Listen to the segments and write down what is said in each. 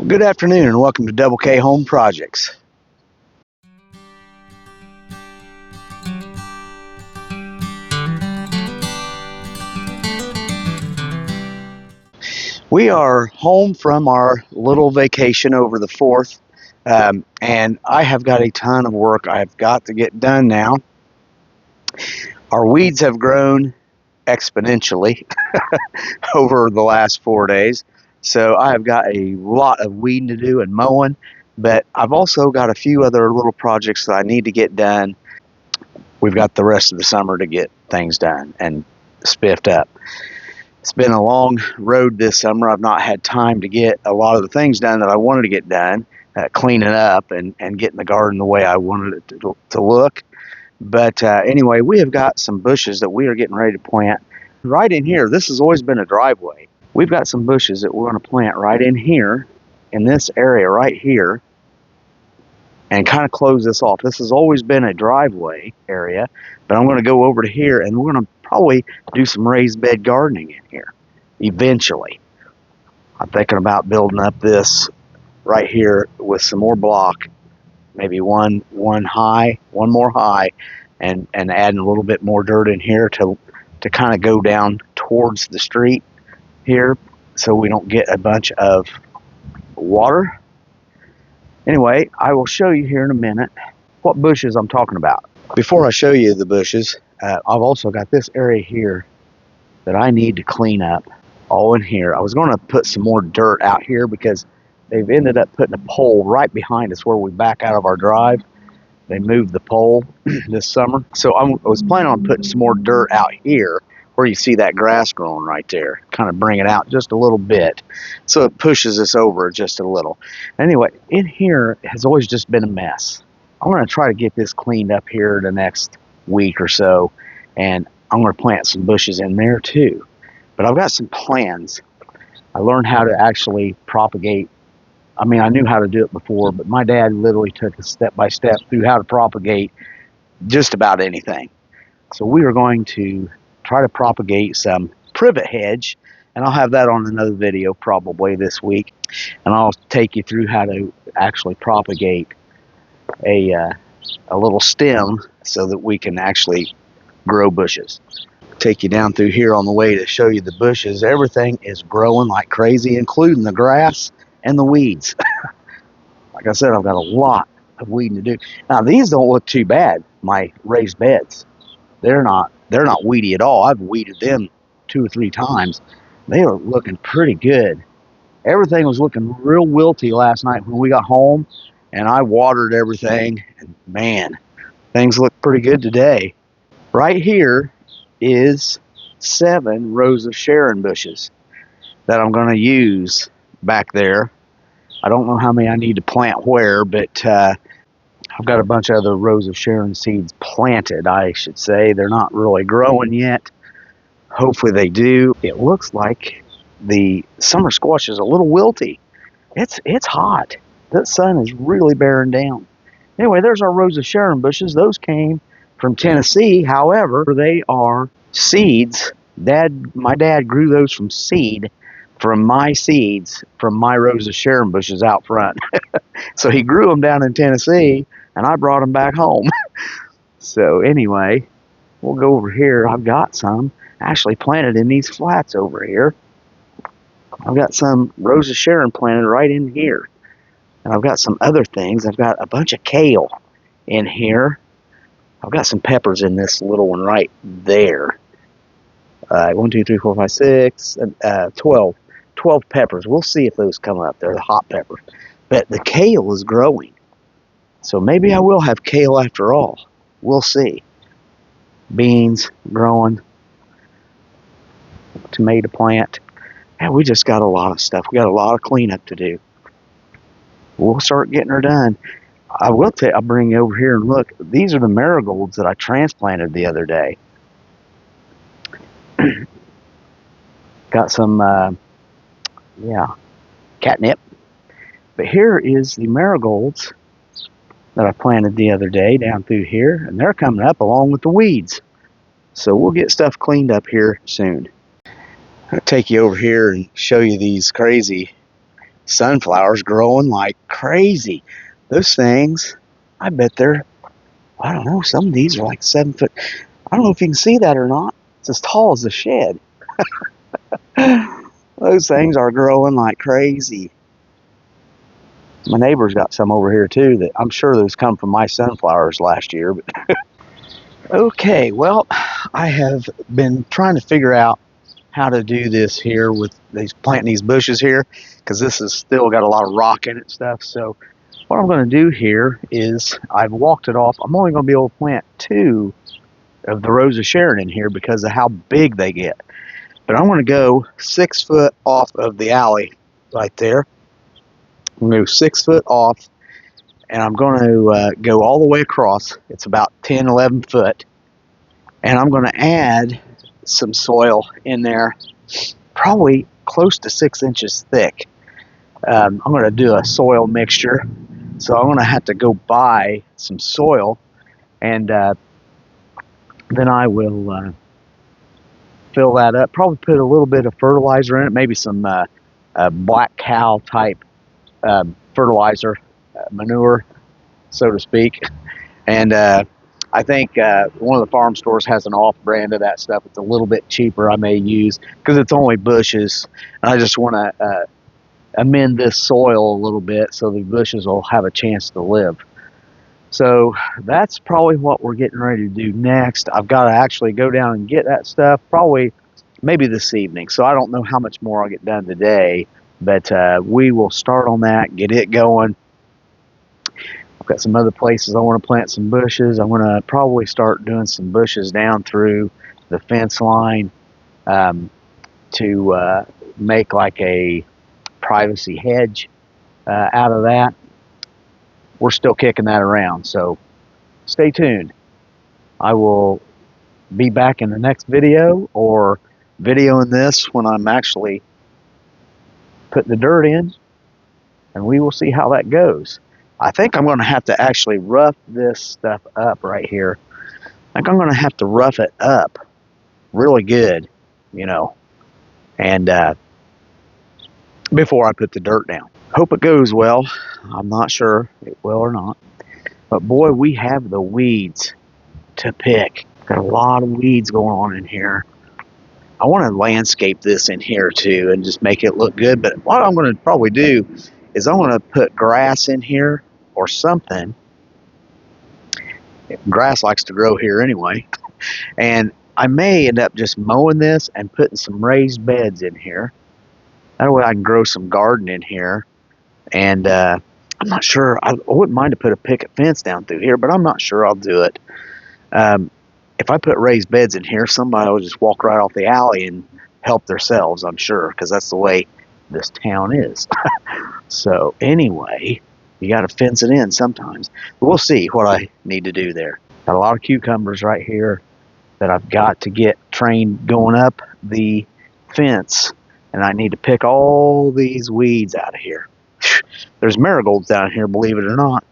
Good afternoon and welcome to Double K Home Projects. We are home from our little vacation over the 4th, and I have got a ton of work I've got to get done now. Our weeds have grown exponentially over the last 4 days, so I have got a lot of weeding to do and mowing, but I've also got a few other little projects that I need to get done. We've got the rest of the summer to get things done and spiffed up. It's been a long road this summer. I've not had time to get a lot of the things done that I wanted to get done, cleaning up and getting the garden the way I wanted it to look. But anyway, we have got some bushes that we are getting ready to plant right in here. This has always been a driveway. We've got some bushes that we're going to plant right in here, in this area right here, and kind of close this off. This has always been a driveway area, but I'm going to go over to here and we're going to probably do some raised bed gardening in here eventually. I'm thinking about building up this right here with some more block, maybe one more high, and adding a little bit more dirt in here to kind of go down towards the street here so we don't get a bunch of water. Anyway, I will show you here in a minute what bushes I'm talking about. Before I show you the bushes, I've also got this area here that I need to clean up, all in here. I was going to put some more dirt out here because they've ended up putting a pole right behind us where we back out of our drive. They moved the pole this summer. So I was planning on putting some more dirt out here where you see that grass growing right there, kind of bring it out just a little bit so it pushes us over just a little. Anyway, in here has always just been a mess. I'm going to try to get this cleaned up here the next week or so, and I'm going to plant some bushes in there too. But I've got some plans. I learned how to actually propagate. I mean, I knew how to do it before, but my dad literally took us step by step through how to propagate just about anything. So we are going to try to propagate some privet hedge, and I'll have that on another video probably this week, and I'll take you through how to actually propagate a little stem so that we can actually grow bushes. Take you down through here on the way to show you the bushes. Everything is growing like crazy, including the grass and the weeds. Like I said, I've got a lot of weeding to do. Now these don't look too bad, my raised beds. They're not weedy at all. I've weeded them 2 or 3 times. They are looking pretty good. Everything was looking real wilty last night when we got home, and I watered everything, and man, things look pretty good today. Right here is 7 Rose of Sharon bushes that I'm going to use back there. I don't know how many I need to plant where, but I've got a bunch of other Rose of Sharon seeds planted, I should say. They're not really growing yet. Hopefully they do. It looks like the summer squash is a little wilty. It's hot. The sun is really bearing down. Anyway, there's our Rose of Sharon bushes. Those came from Tennessee. However, they are seeds. My dad grew those from seed, from my seeds, from my Rose of Sharon bushes out front. So he grew them down in Tennessee, and I brought them back home. So anyway, we'll go over here. I've got some actually planted in these flats over here. I've got some Rose of Sharon planted right in here. And I've got some other things. I've got a bunch of kale in here. I've got some peppers in this little one right there. 1, 2, 3, 4, 5, 6, 12. 12 peppers. We'll see if those come up. They're the hot peppers. But the kale is growing. So maybe I will have kale after all. We'll see. Beans growing. Tomato plant. And we just got a lot of stuff. We got a lot of cleanup to do. We'll start getting her done. I'll bring you over here and look. These are the marigolds that I transplanted the other day. Got some, catnip. But here is the marigolds that I planted the other day down through here, and they're coming up along with the weeds. So we'll get stuff cleaned up here soon. I'll take you over here and show you these crazy sunflowers growing like crazy. Those things, I bet they're, I don't know, some of these are like 7 foot. I don't know if you can see that or not. It's as tall as the shed. Those things are growing like crazy. My neighbor's got some over here too that I'm sure those come from my sunflowers last year. But okay, well, I have been trying to figure out how to do this here with these planting these bushes here, because this has still got a lot of rock in it and stuff. So what I'm going to do here is I've walked it off. I'm only going to be able to plant 2 of the Rose of Sharon in here because of how big they get. But I'm going to go 6 foot off of the alley right there. I'm going to go 6 foot off, and I'm going to go all the way across. It's about 10, 11 foot. And I'm going to add some soil in there, probably close to 6 inches thick. I'm going to do a soil mixture. So I'm going to have to go buy some soil, and then I will fill that up. Probably put a little bit of fertilizer in it, maybe some black cow type fertilizer, manure, so to speak. And I think one of the farm stores has an off brand of that stuff. It's a little bit cheaper. I may use because it's only bushes, and I just want to amend this soil a little bit so the bushes will have a chance to live. So that's probably what we're getting ready to do next. I've got to actually go down and get that stuff probably maybe this evening. So I don't know how much more I'll get done today, but we will start on that, get it going. I've got some other places I want to plant some bushes. I'm going to probably start doing some bushes down through the fence line to make like a privacy hedge out of that. We're still kicking that around, so stay tuned. I will be back in the next video, or videoing this when I'm actually putting the dirt in, and we will see how that goes. I think I'm going to have to actually rough this stuff up right here. I think I'm going to have to rough it up really good, you know, and before I put the dirt down. Hope it goes well. I'm not sure it will or not. But boy, we have the weeds to pick. Got a lot of weeds going on in here. I want to landscape this in here too and just make it look good. But what I'm going to probably do is I'm going to put grass in here or something. Grass likes to grow here anyway. And I may end up just mowing this and putting some raised beds in here. That way I can grow some garden in here. And I'm not sure. I wouldn't mind to put a picket fence down through here, but I'm not sure I'll do it. If I put raised beds in here, somebody will just walk right off the alley and help themselves, I'm sure, because that's the way this town is. So anyway, you got to fence it in sometimes. But we'll see what I need to do there. Got a lot of cucumbers right here that I've got to get trained going up the fence, and I need to pick all these weeds out of here. There's marigolds down here, believe it or not,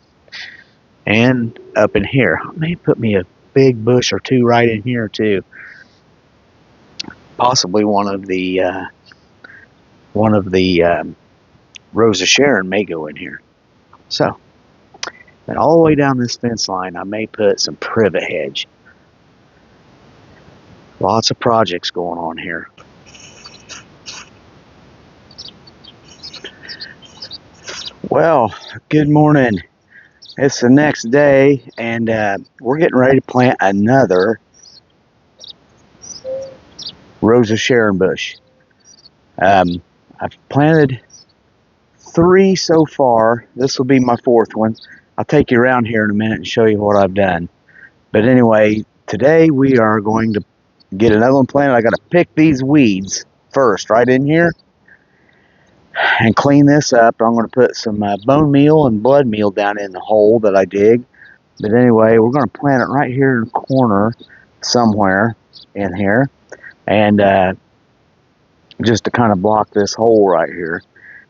and up in here. I may put me a big bush or 2 right in here too. Possibly one of the Rose of Sharon may go in here. So, and all the way down this fence line, I may put some privet hedge. Lots of projects going on here. Well, good morning. It's the next day, and we're getting ready to plant another Rose of Sharon bush. I've planted 3 so far. This will be my 4th one. I'll take you around here in a minute and show you what I've done. But anyway, today we are going to get another one planted. I got to pick these weeds first right in here and clean this up. I'm going to put some bone meal and blood meal down in the hole that I dig. But anyway, we're going to plant it right here in the corner somewhere in here, and just to kind of block this hole right here.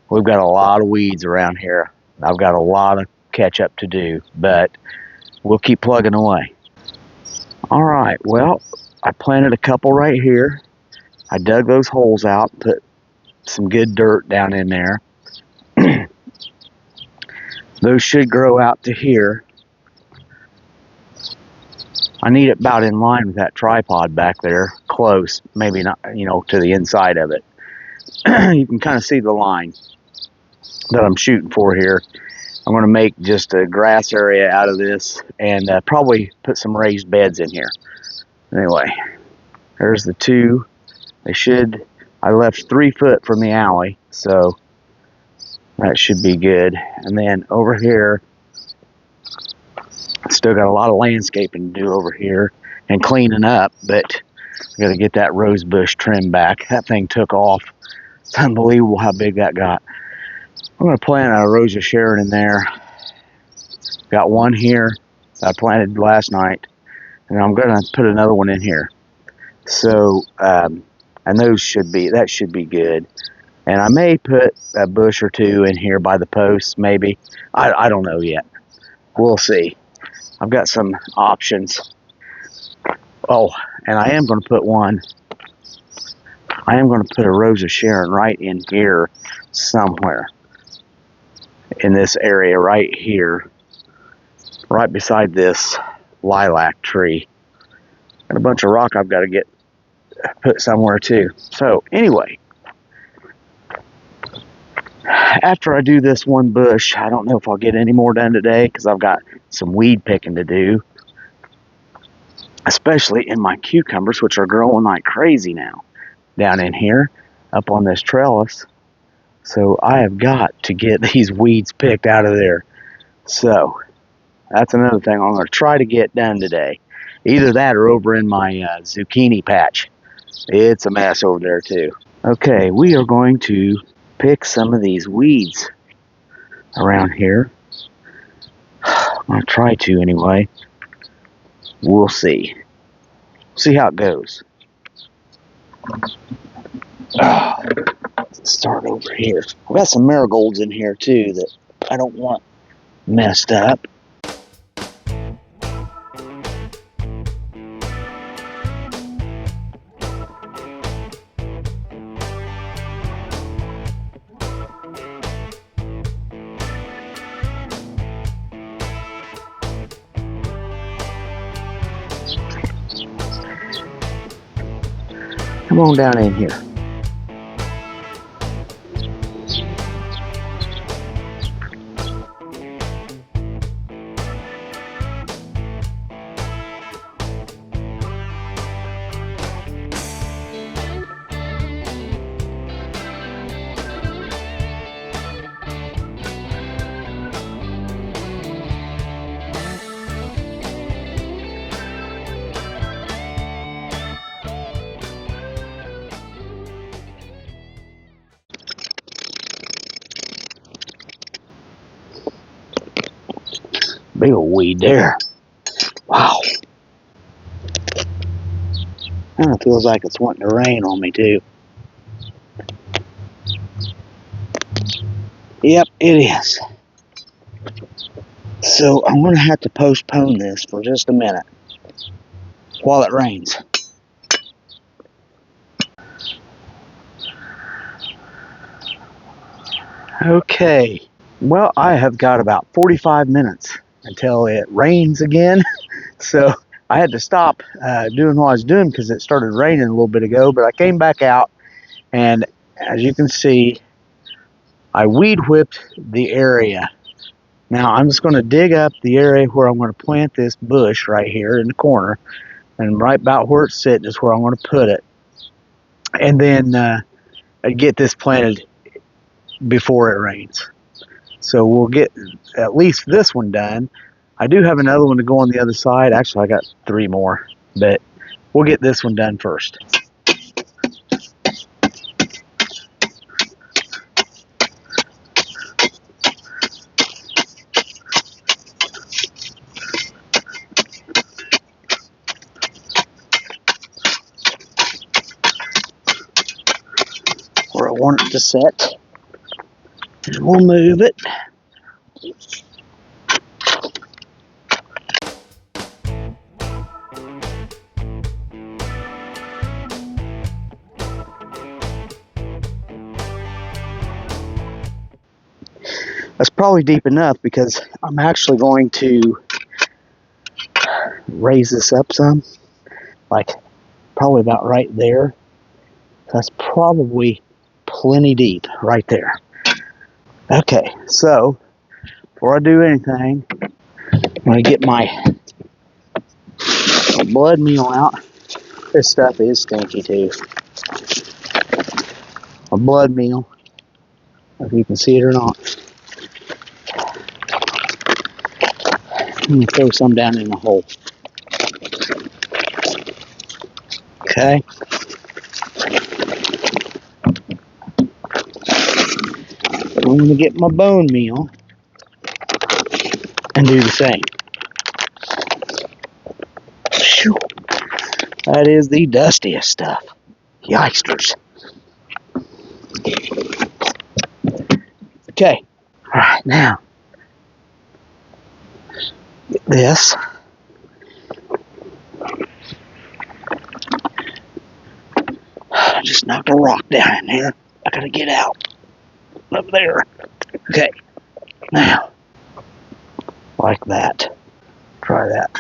We've got a lot of weeds around here. I've got a lot of catch up to do, but we'll keep plugging away. All right, well, I planted a couple right here. I dug those holes out, put some good dirt down in there. Those should grow out to here. I need it about in line with that tripod back there, close, maybe not, to the inside of it. You can kind of see the line that I'm shooting for here. I'm going to make just a grass area out of this and probably put some raised beds in here. Anyway, there's the two. I left 3 foot from the alley, so that should be good. And then over here, still got a lot of landscaping to do over here and cleaning up, but I got to get that rose bush trimmed back. That thing took off. It's unbelievable how big that got. I'm going to plant a Rose of Sharon in there. Got one here that I planted last night, and I'm going to put another one in here. So, and that should be good. And I may put a bush or two in here by the posts, maybe. I don't know yet. We'll see. I've got some options. Oh, and I am going to put a Rose of Sharon right in here somewhere. In this area right here. Right beside this lilac tree. And a bunch of rock I've got to get put somewhere too. So anyway, after I do this one bush, I don't know if I'll get any more done today because I've got some weed picking to do. Especially in my cucumbers, which are growing like crazy now. Down in here, up on this trellis. So I have got to get these weeds picked out of there. So that's another thing I'm going to try to get done today. Either that or over in my zucchini patch. It's a mess over there too. Okay, we are going to pick some of these weeds around here. I'm going to try to anyway. We'll see. See how it goes. Let's start over here. I've got some marigolds in here too that I don't want messed up. Come on down in here. Big old weed there. Wow. Kind of feels like it's wanting to rain on me too. Yep, it is. So I'm going to have to postpone this for just a minute while it rains. Okay. Well, I have got about 45 minutes until it rains again. So I had to stop doing what I was doing because it started raining a little bit ago. But I came back out, and as you can see, I weed whipped the area. Now I'm just going to dig up the area where I'm going to plant this bush right here in the corner. And right about where it's sitting is where I'm going to put it. And then get this planted before it rains. So we'll get at least this one done. I do have another one to go on the other side. Actually, I got 3 more, but we'll get this one done first. Where I want it to set. And we'll move it. That's probably deep enough because I'm actually going to raise this up some, like probably about right there. That's probably plenty deep right there. Okay, so before I do anything, I'm going to get my blood meal out. This stuff is stinky too. A blood meal, if you can see it or not. I'm going to throw some down in the hole. Okay. I'm going to get my bone meal and do the same. Whew. That is the dustiest stuff. Yikesters. Okay. Alright, now get this. I just knocked a rock down in here. I gotta get out. Up there. Okay. Now, like that. Try that.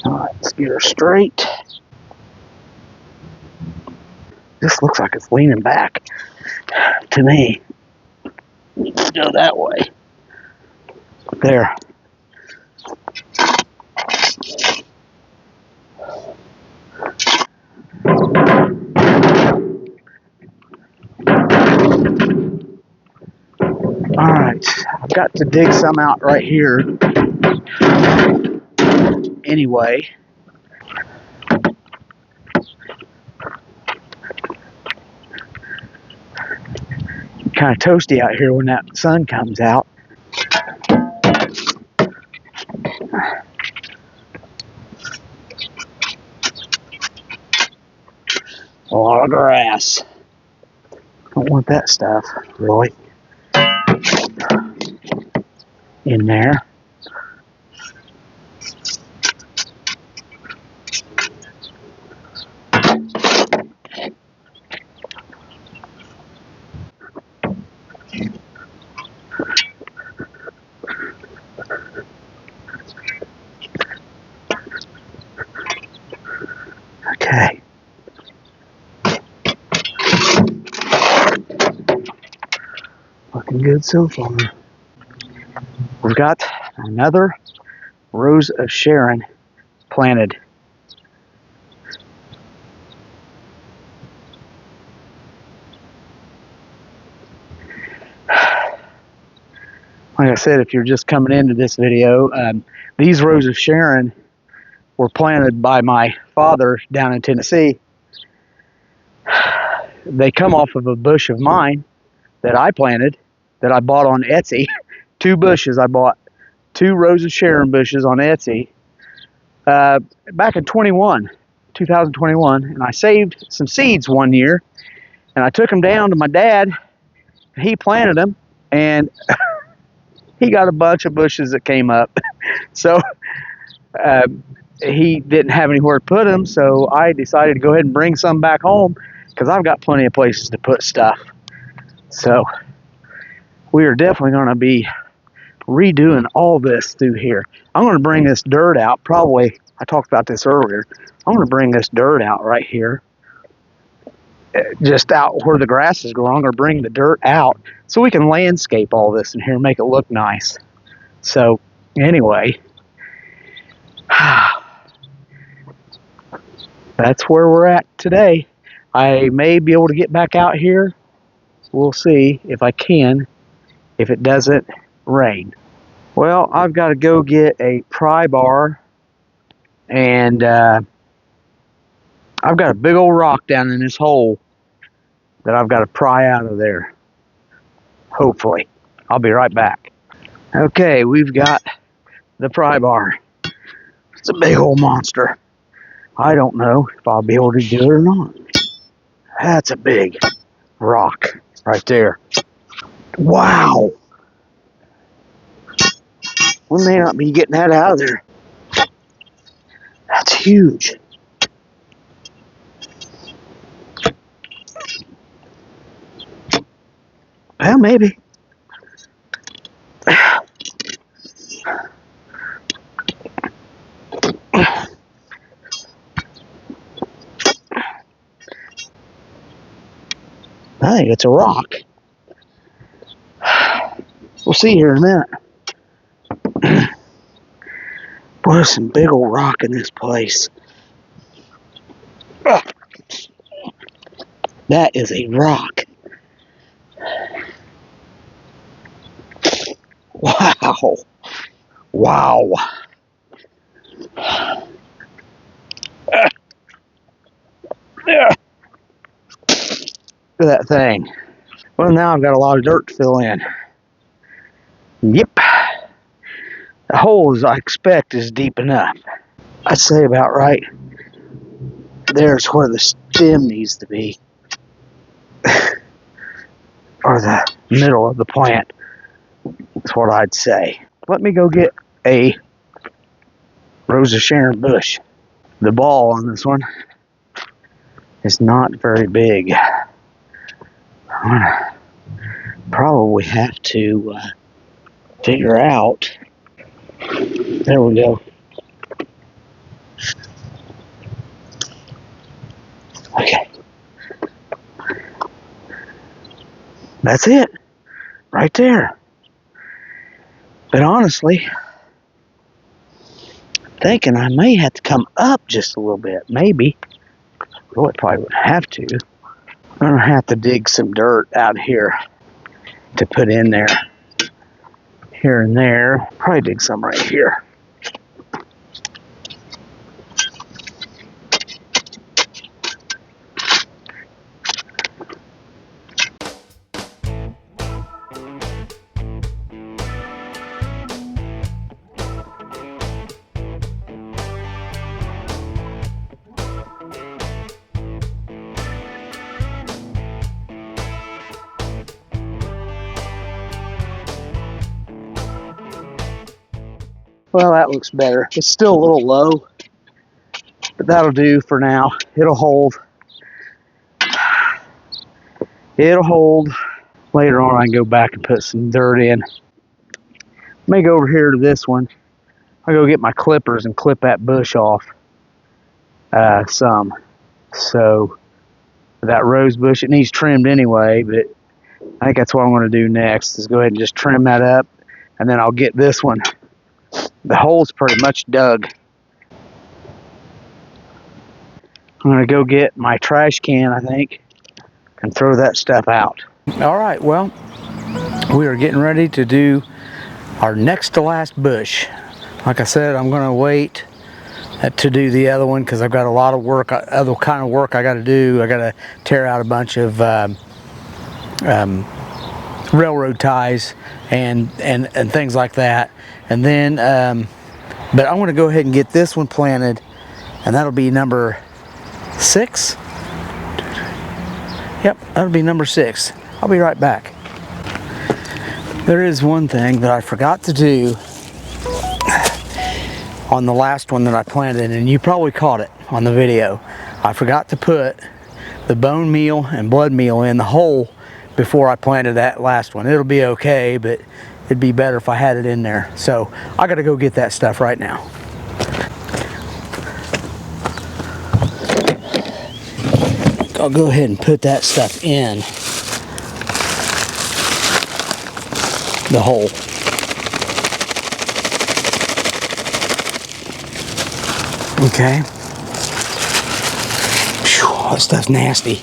Alright, let's get her straight. This looks like it's leaning back to me. Let's go that way. There. Alright, I've got to dig some out right here. Anyway. Kind of toasty out here when that sun comes out. A lot of grass. Don't want that stuff really in there. Okay. Looking good so far. We've got another Rose of Sharon planted. Like I said, if you're just coming into this video, these Rose of Sharon were planted by my father down in Tennessee. They come off of a bush of mine that I planted, that I bought on Etsy. 2 bushes. I bought 2 Rose of Sharon bushes on Etsy back in 2021, and I saved some seeds one year, and I took them down to my dad. He planted them, and he got a bunch of bushes that came up. So he didn't have anywhere to put them, so I decided to go ahead and bring some back home because I've got plenty of places to put stuff. So we are definitely going to be redoing all this through here. I'm going to bring this dirt out. Probably, I talked about this earlier. I'm going to bring this dirt out right here, just out where the grass is growing, or bring the dirt out so we can landscape all this in here and make it look nice. So anyway, that's where we're at today. I may be able to get back out here. We'll see if I can, if it doesn't rain. Well, I've got to go get a pry bar, and I've got a big old rock down in this hole that I've got to pry out of there. Hopefully. I'll be right back. Okay, we've got the pry bar. It's a big old monster. I don't know if I'll be able to do it or not. That's a big rock right there. Wow. We may not be getting that out of there. That's huge. Well, maybe. I think it's a rock. We'll see here in a minute. Boy, there's some big old rock in this place. That is a rock. Wow. Wow. Look at that thing. Well, now I've got a lot of dirt to fill in. Yep. The hole, as I expect, is deep enough. I'd say about right. There's where the stem needs to be. Or the middle of the plant. That's what I'd say. Let me go get a Rose of Sharon bush. The ball on this one is not very big. I'm gonna probably have to figure out. There we go. Okay. That's it. Right there. But honestly, thinking I may have to come up just a little bit. Maybe. Really probably would have to. I'm going to have to dig some dirt out here to put in there. Here and there. Probably dig some right here. Well, that looks better. It's still a little low, but that'll do for now. It'll hold. It'll hold. Later on, I can go back and put some dirt in. May go over here to this one. I'll go get my clippers and clip that bush off some. So that rose bush, it needs trimmed anyway, but I think that's what I'm going to do next is go ahead and just trim that up, and then I'll get this one. The hole's pretty much dug. I'm going to go get my trash can, I think, and throw that stuff out. All right, well, we are getting ready to do our next to last bush. Like I said, I'm going to wait to do the other one because I've got a lot of work, other kind of work I got to do. I got to tear out a bunch of railroad ties and things like that. And then, but I'm going to go ahead and get this one planted, and that'll be number 6. Yep, that'll be number 6. I'll be right back. There is one thing that I forgot to do on the last one that I planted, and you probably caught it on the video. I forgot to put the bone meal and blood meal in the hole before I planted that last one. It'll be okay, but it'd be better if I had it in there. So I gotta go get that stuff right now. I'll go ahead and put that stuff in the hole. Okay. Whew, that stuff's nasty.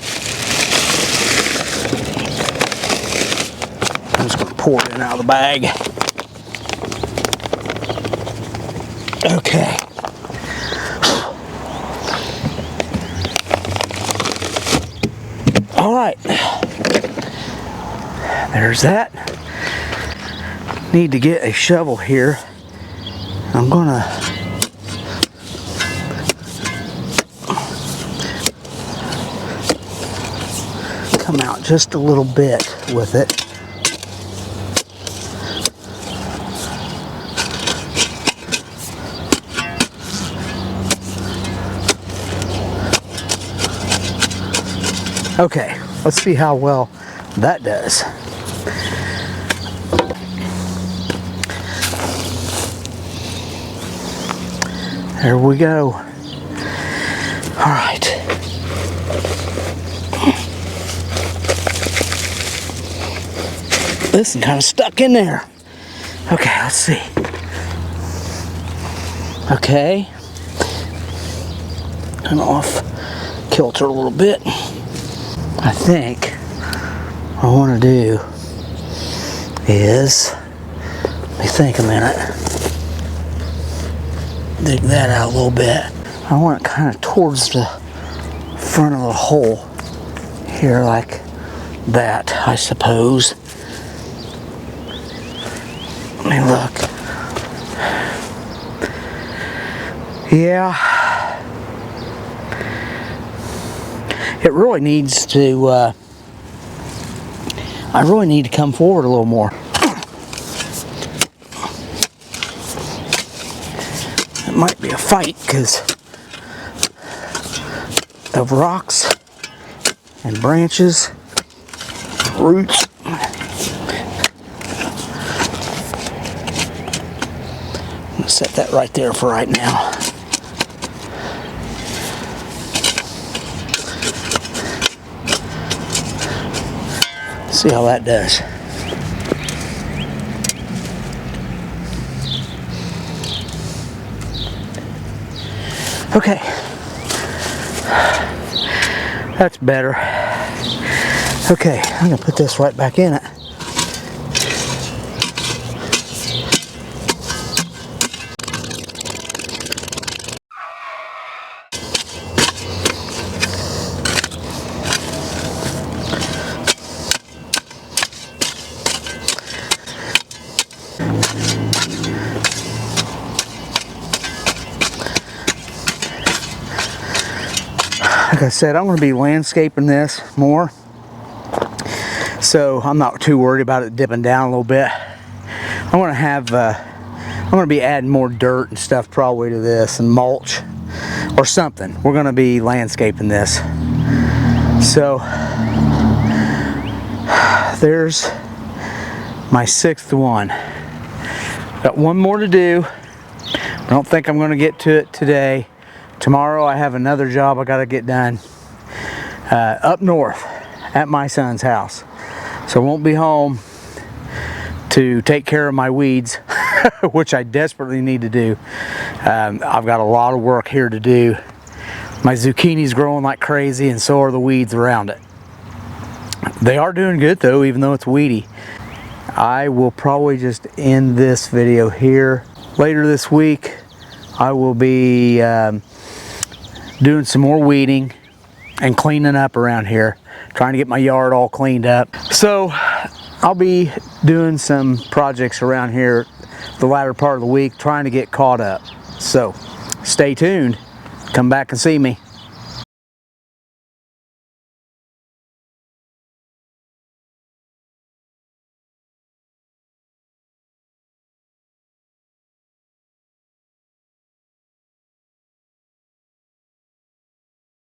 I'm just going to pour it in out of the bag. Okay. All right. There's that. Need to get a shovel here. I'm going to come out just a little bit with it. Okay, let's see how well that does. There we go. All right. This is kind of stuck in there. Okay, let's see. Okay. Kind of off kilter a little bit. I think what I want to do is, let me think a minute. Dig that out a little bit. I want it kind of towards the front of the hole here, like that, I suppose. Let me look. Yeah. It really needs to, I really need to come forward a little more. It might be a fight because of rocks and branches, roots. I'm going to set that right there for right now. See how that does. Okay, that's better. Okay, I'm gonna put this right back in it. Like I said, I'm going to be landscaping this more, so I'm not too worried about it dipping down a little bit. I'm going to have, I'm going to be adding more dirt and stuff probably to this, and mulch or something. We're going to be landscaping this. So there's my 6th one. Got one more to do. I don't think I'm going to get to it today. Tomorrow I have another job I got to get done up north at my son's house. So I won't be home to take care of my weeds, which I desperately need to do. I've got a lot of work here to do. My zucchini's growing like crazy, and so are the weeds around it. They are doing good though, even though it's weedy. I will probably just end this video here. Later this week I will be doing some more weeding and cleaning up around here, trying to get my yard all cleaned up. So I'll be doing some projects around here the latter part of the week, trying to get caught up. So stay tuned, come back and see me.